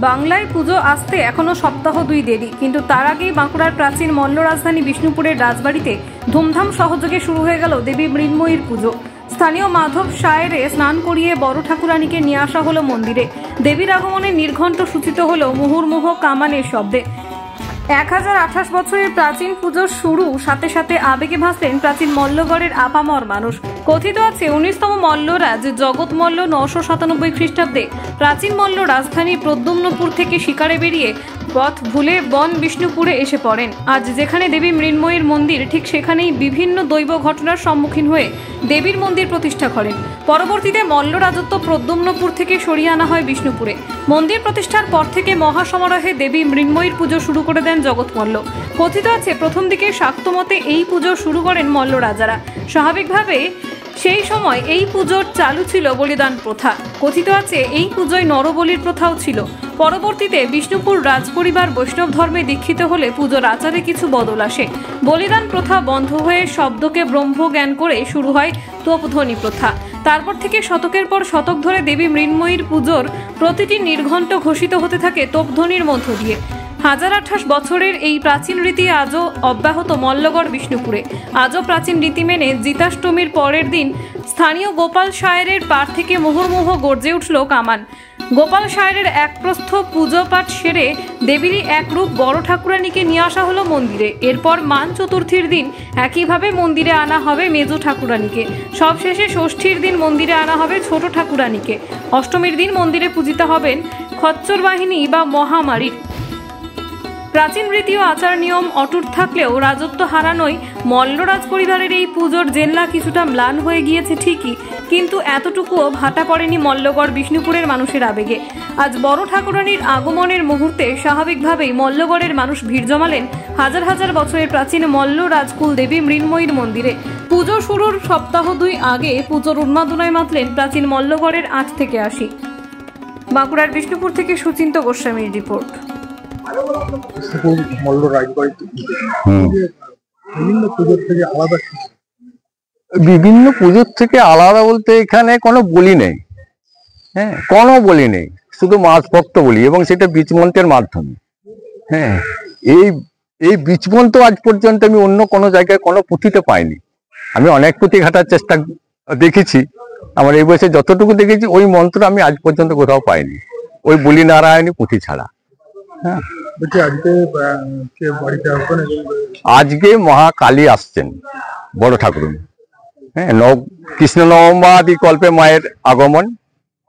বাংলায় পুজো আসতে এখনো সপ্তাহ 2 দেরি, কিন্তু তার আগেই বাঁকুড়ার প্রাচীন মল্ল রাজধানী বিষ্ণুপুরের রাজবাড়িতে ধুমধাম সহযোগে শুরু হয়ে গেল দেবী মৃন্ময়ীর পুজো। স্থানীয় মাধব সায়েরে স্নান করিয়ে বড় ঠাকুরানীকে নিয়ে আসা হলো মন্দিরে। দেবীর আগমনে নির্ঘণ্ট সূচিত হলো মুহুর্মুহ কামানের শব্দে। 1028 বছরের প্রাচীন পুজোর শুরু সাথে সাথে আবেগে ভাসলেন প্রাচীন মল্লগড়ের আপামর মানুষ। কথিত আছে 19তম মল্লরাজ জগৎ মল্ল 997 খ্রিস্টাব্দে প্রাচীন মল্ল রাজধানী প্রদ্যুম্নপুর থেকে শিকারে বেরিয়ে পথ ভুলে বন বিষ্ণুপুরে এসে পড়েন। আজ যেখানে দেবী মৃন্ময়ীর মন্দির, ঠিক সেখানেই বিভিন্ন দৈব ঘটনার সম্মুখীন হয়ে দেবীর মন্দির প্রতিষ্ঠা করেন। পরবর্তীতে মল্ল রাজত্ব প্রদ্যুম্নপুর থেকে সরিয়ে আনা হয় বিষ্ণুপুরে। মন্দির প্রতিষ্ঠার পর থেকে মহাসমারোহে দেবী মৃন্ময়ীর পুজো শুরু করে দেন জগৎ মল্ল। কথিত আছে প্রথম দিকে শাক্তমতে এই পুজো শুরু করেন মল্ল রাজারা। স্বাভাবিকভাবে সেই সময় এই পুজোর চালু ছিল বলিদান প্রথা। কথিত আছে এই পুজোয় নরবলির প্রথাও ছিল। পরবর্তীতে বিষ্ণুপুর রাজপরিবার বৈষ্ণব ধর্মে দীক্ষিত হলে পুজোর আচারে কিছু বদল আসে। বলিদান প্রথা বন্ধ হয়ে শব্দকে ব্রহ্ম জ্ঞান করে শুরু হয় তোপধ্বনি প্রথা। তারপর থেকে শতকের পর শতক ধরে দেবী মৃন্ময়ীর পুজোর প্রতিটি নির্ঘণ্ট ঘোষিত হতে থাকে তোপধ্বনির মধ্য দিয়ে। 1028 বছরের এই প্রাচীন রীতি আজও অব্যাহত মল্লগড় বিষ্ণুপুরে। আজও প্রাচীন রীতি মেনে জিতাষ্টমীর পরের দিন স্থানীয় গোপাল সায়েরের পাড় থেকে মুহুর্মুহ গর্জে উঠল কামান। গোপাল সায়েরের এক প্রস্থ পুজো পাঠ সেরে দেবীরই এক রূপ বড় ঠাকুরানীকে নিয়ে আসা হলো মন্দিরে। এরপর মান চতুর্থীর দিন একইভাবে মন্দিরে আনা হবে মেজো ঠাকুরানীকে। সবশেষে ষষ্ঠীর দিন মন্দিরে আনা হবে ছোট ঠাকুরানীকে। অষ্টমীর দিন মন্দিরে পূজিতা হবেন খচ্চর বাহিনী বা মহামারীর। প্রাচীন রীতি ও আচার নিয়ম অটুট থাকলেও রাজত্ব হারানোয় মল্লরাজ পরিবারের এই পুজোর জেল্লা কিছুটা ম্লান হয়ে গিয়েছে ঠিকই, কিন্তু এতটুকুও ভাটা পড়েনি মল্লগড় বিষ্ণুপুরের মানুষের আবেগে। আজ বড় ঠাকুরানীর আগমনের মুহূর্তে স্বাভাবিকভাবেই মল্লগড়ের মানুষ ভিড় জমালেন হাজার হাজার বছরের প্রাচীন মল্ল রাজকুল দেবী মৃন্ময়ীর মন্দিরে। পুজো শুরুর সপ্তাহ 2 আগে পুজোর উন্মাদনায় মাতলেন প্রাচীন মল্লগড়ের 8 থেকে 80। বাঁকুড়ার বিষ্ণুপুর থেকে সুচিন্ত গোস্বামীর রিপোর্ট। বিভিন্ন পুজোর থেকে আলাদা বলতে এখানে কোনো বলি নেই। হ্যাঁ, কোনো বলি নেই, শুধু মাছ ভক্ত বলি, এবং সেটা বীজমন্ত্রের মাধ্যমে। হ্যাঁ, এই বীজমন্ত্র আজ পর্যন্ত আমি অন্য কোনো জায়গায় কোনো পুঁথিতে পাইনি। আমি অনেক পুঁথি ঘাটার চেষ্টা দেখেছি, আমার এই বয়সে যতটুকু দেখেছি ওই মন্ত্র আমি আজ পর্যন্ত কোথাও পাইনি, ওই বলি নারায়ণী পুঁথি ছাড়া। হ্যাঁ, আজকে মহাকালী আসছেন বড় ঠাকুর। হ্যাঁ, কৃষ্ণ নবমাদি কল্পে মায়ের আগমন।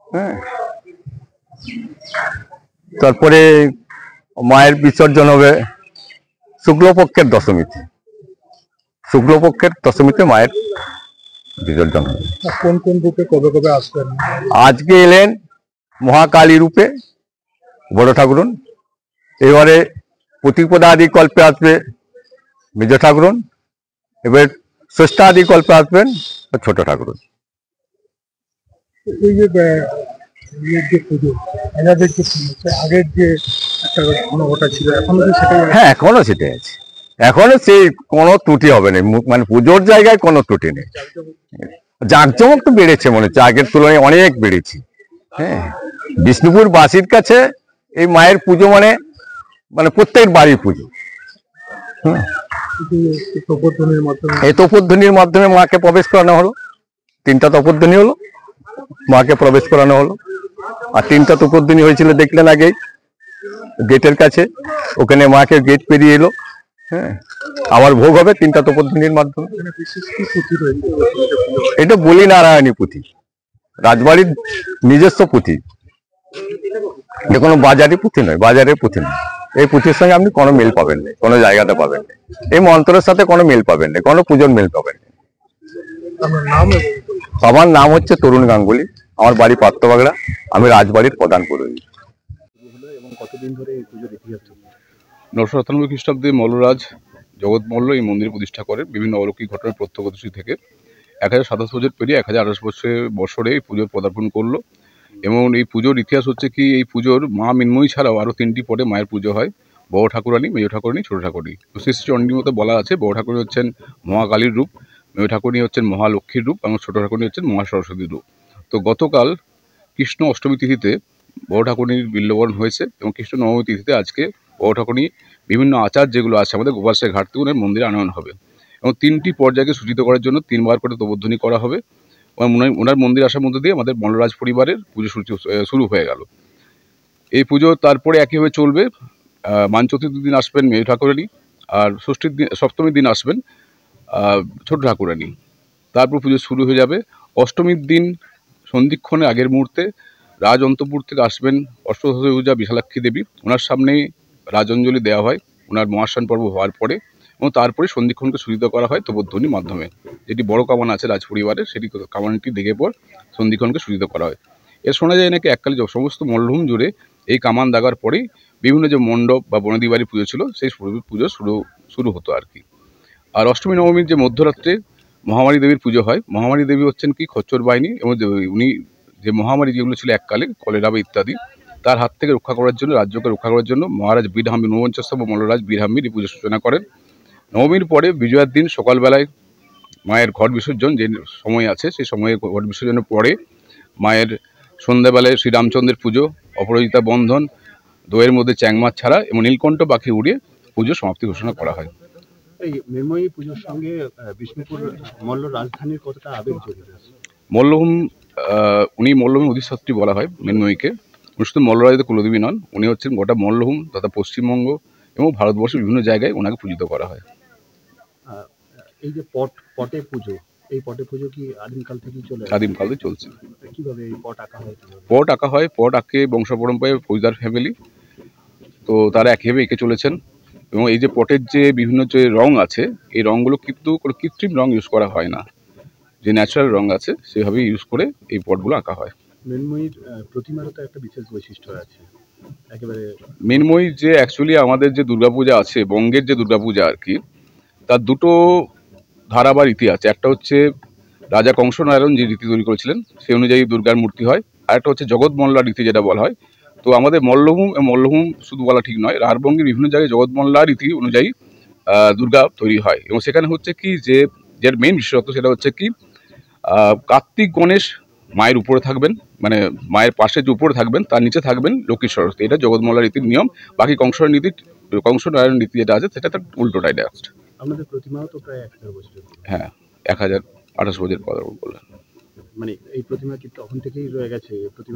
হ্যাঁ, তারপরে মায়ের বিসর্জন হবে শুক্লপক্ষের দশমীতে। শুক্লপক্ষের দশমীতে মায়ের বিসর্জন হবে। কোন কোন রূপে কবে কবে আসবেন? আজকে এলেন মহাকালী রূপে বড় ঠাকুরন, এবারে প্রতিপদাদি কল্পে আসবে মেজ ঠাকুরন, এবার ষষ্ঠাদি কল্পে আসবেন ছোট ঠাকুরন। এই যে পুজো আগের যে একটা ঘনঘটা ছিল, এখনো কি সেটাই? হ্যাঁ, এখনো সেটাই আছে, এখনো সেই কোনো ত্রুটি হবে না, মানে পুজোর জায়গায় কোনো ত্রুটি নেই। জাঁকজমক তো বেড়েছে, মনে হচ্ছে আগের তুলনায় অনেক বেড়েছে। হ্যাঁ, বিষ্ণুপুর বাসীর কাছে এই মায়ের পুজো মানে প্রত্যেক বাড়ির পুজো। এই তপধ্বনির মাধ্যমে মাকে প্রবেশ করানো হলো। 3টা তপধ্বনি হলো, মাকে প্রবেশ করানো হলো। আর 3টা তপধ্বনি হয়েছিল দেখলেন আগেই গেটের কাছে, ওখানে মাকে গেট পেরিয়ে এলো। হ্যাঁ, আবার ভোগ হবে 3টা তপধ্বনির মাধ্যমে। এটা বলি নারায়ণী পুঁথি, রাজবাড়ির নিজস্ব পুঁথি, এটা কোনো বাজারি পুঁথি নয়, বাজারের পুঁথি নয়। এই পুঁথির সঙ্গে আপনি কোনো মিল পাবেন না, কোনো জায়গাতে পাবেন না। এই মন্ত্রের সাথে কোনো মিল পাবেন না, কোনো পুজোর মিল পাবেন না। আমার নাম হচ্ছে তরুণ গাঙ্গুলি, আমার বাড়ি পাত্রবাগড়া, আমি রাজবাড়ির প্রধান পুরোহিত। 997 খ্রিস্টাব্দে মল্লরাজ জগৎ মল্ল এই মন্দির প্রতিষ্ঠা করেন বিভিন্ন অলৌকিক ঘটনার প্রত্যক্ষদর্শী থেকে। 1027 বছর পেরিয়ে 1028 বছরে এই পুজো পদার্পণ করলো। এবং এই পুজোর ইতিহাস হচ্ছে কি, এই পুজোর মা মৃন্ময়ী ছাড়াও আরও 3টি পরে মায়ের পুজো হয়। বড় ঠাকুরানী, মেজ ঠাকুরানী, ছোট ঠাকুরানী। শ্রী শ্রী চণ্ডীর মতো বলা আছে বড় ঠাকুরানী হচ্ছেন মহাকালীর রূপ, মেজ ঠাকুরানী হচ্ছেন মহালক্ষ্মীর রূপ, এবং ছোট ঠাকুরানী হচ্ছেন মহাসরস্বতীর রূপ। তো গতকাল কৃষ্ণ অষ্টমী তিথিতে বড় ঠাকুরনির বিল্লবরণ হয়েছে এবং কৃষ্ণ নবমী তিথিতে আজকে বড় ঠাকুরনি বিভিন্ন আচার যেগুলো আছে আমাদের গোপালসাই ঘাট থেকে ওনার মন্দিরে আনয়ন হবে এবং 3টি পর্যায়কে সূচিত করার জন্য 3বার করে তোবধ্বনি করা হবে এবং ওনার মন্দির আসার মধ্যে দিয়ে আমাদের মল্লরাজ পরিবারের পুজো শুরু হয়ে গেল। এই পুজো তারপরে একইভাবে চলবে। মান চতুর্থীর দিন আসবেন মেয়ে ঠাকুরানী, আর ষষ্ঠীর দিন সপ্তমীর দিন আসবেন ছোট ঠাকুরানী। তারপর পুজো শুরু হয়ে যাবে। অষ্টমীর দিন সন্ধিক্ষণে আগের মুহূর্তে রাজ অন্তপুর থেকে আসবেন অষ্টদশভুজা বিশালাক্ষী দেবী। ওনার সামনেই রাজঞ্জলি দেওয়া হয় ওনার মহাস্নান পর্ব হওয়ার পরে, এবং তারপরে সন্ধিক্ষণকে সূচিত করা হয় তোবধ্বনির মাধ্যমে। যেটি বড় কামান আছে রাজ পরিবারের, সেটি কামানটি দেখে পর সন্ধিক্ষণকে সূচিত করা হয়। এর শোনা যায় নাকি এককালে সমস্ত মল্লভূম জুড়ে এই কামান দাগার পরেই বিভিন্ন যে মণ্ডপ বা বনেদি বাড়ির পুজো ছিল সেই পুজো শুরু হতো আর কি। আর অষ্টমী নবমীর যে মধ্যরাত্রে মহামারী দেবীর পুজো হয়। মহামারী দেবী হচ্ছেন কি খচ্চর বাহিনী, এবং উনি যে মহামারী যেগুলো ছিল এককালে কলেরা বা ইত্যাদি, তার হাত থেকে রক্ষা করার জন্য, রাজ্যকে রক্ষা করার জন্য মহারাজ বীরহাম্বীর ঊনপঞ্চাশতম মল্লরাজ বীরহাম্বীর এই পুজোর সূচনা করেন। নবমীর পরে বিজয়ার দিন সকালবেলায় মায়ের ঘট বিসর্জন যে সময় আছে সেই সময়ে ঘট বিসর্জনের পরে মায়ের সন্ধ্যাবেলায় শ্রীরামচন্দ্রের পুজো, অপরাজিতা বন্ধন, দইয়ের মধ্যে চ্যাংমাছ ছাড়া এবং নীলকণ্ঠ পাখি উড়িয়ে পুজো সমাপ্তি ঘোষণা করা হয়। এই মৃন্ময়ী পুজোর সঙ্গে বিষ্ণুপুর মল্ল রাজধানীর কতটা আবেগ জড়িত আছে? মল্লভূম, উনি মল্লভূম অধিষ্ঠাত্রী বলা হয় মৃন্ময়ীকে। উনি শুধু মল্লরাজদের কুলদেবী নন, উনি হচ্ছেন গোটা মল্লভূম তথা পশ্চিমবঙ্গ এবং ভারতবর্ষের বিভিন্ন জায়গায় ওনাকে পূজিত করা হয়। এই যে পটে পুজো, এই পটে পুজো কি আদিমকাল থেকেই আদিমকাল থেকে চলছে। কিভাবে এই পট আঁকা হয়? পট আঁকে বংশ পরম্পরায় ফৌজদার ফ্যামিলি, তো তারা একইভাবে এঁকে চলেছেন। এবং এই যে পটের যে বিভিন্ন যে রং আছে, এই রঙগুলো কিন্তু কোনো কৃত্রিম রং ইউজ করা হয় না, যে ন্যাচারাল রং আছে সেভাবেই ইউজ করে এই পটগুলো আঁকা হয়। মৃন্ময়ীর প্রতিমারও তো একটা বিশেষ বৈশিষ্ট্য আছে একেবারে। মৃন্ময়ীর যে অ্যাকচুয়ালি আমাদের যে দুর্গাপূজা আছে, বঙ্গের যে দুর্গাপূজা আর কি, তার দুটো ধারা বা রীতি আছে। একটা হচ্ছে রাজা কংসনারায়ণ যে রীতি তৈরি করেছিলেন সেই অনুযায়ী দুর্গার মূর্তি হয়, আর একটা হচ্ছে জগৎমল্লা রীতি যেটা বলা হয়। তো আমাদের মল্লভূম শুধু বলা ঠিক নয়, রাঢ়বঙ্গের বিভিন্ন জায়গায় জগৎমল্লা রীতি অনুযায়ী দুর্গা তৈরি হয়। এবং সেখানে হচ্ছে কি যে যার মেইন বিশেষত্ব সেটা হচ্ছে কি কার্তিক গণেশ মায়ের উপরে থাকবেন, মানে মায়ের পাশে যে উপরে থাকবেন তার নিচে থাকবেন লক্ষ্মী সরস্বতী। এটা জগৎমল্লা রীতির নিয়ম। বাকি কংসনারায়ণ রীতি যেটা আছে সেটা তার উল্টোটাই নেক্সট। আমাদের প্রতিমাও তো প্রায় 1000 বছর। হ্যাঁ, 1028 বছর বললেন। মানে এই প্রতিমা কি তখন থেকেই রয়ে গেছে?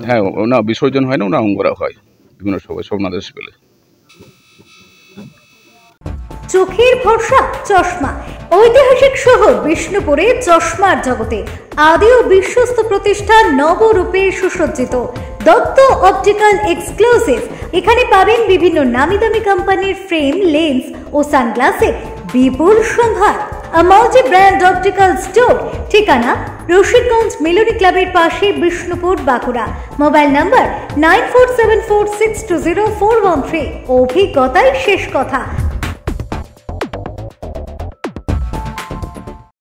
হ্যাঁ, না বিসর্জন হয় না, ওনা অঙ্গরা হয় বিভিন্ন সময় সোমনাথের পেলে। চোখের ভরসা চশমা। ঐতিহাসিক শহর বিষ্ণুপুরে চশমার জগতে আদি ও বিশ্বস্ত প্রতিষ্ঠান নবরূপে সুসজ্জিত দত্ত অপটিক্যাল এক্সক্লুসিভ। এখানে পাবেন বিভিন্ন নামি দামি কোম্পানির ফ্রেম, লেন্স ও সানগ্লাসের বিপুল সম্ভার। Multi brand optical store. ঠিকানা রশিদগঞ্জ মিলনী ক্লাবের পাশে, বিষ্ণুপুর, বাঁকুড়া। Mobile number 9474620413। অভিজ্ঞতাই শেষ কথা।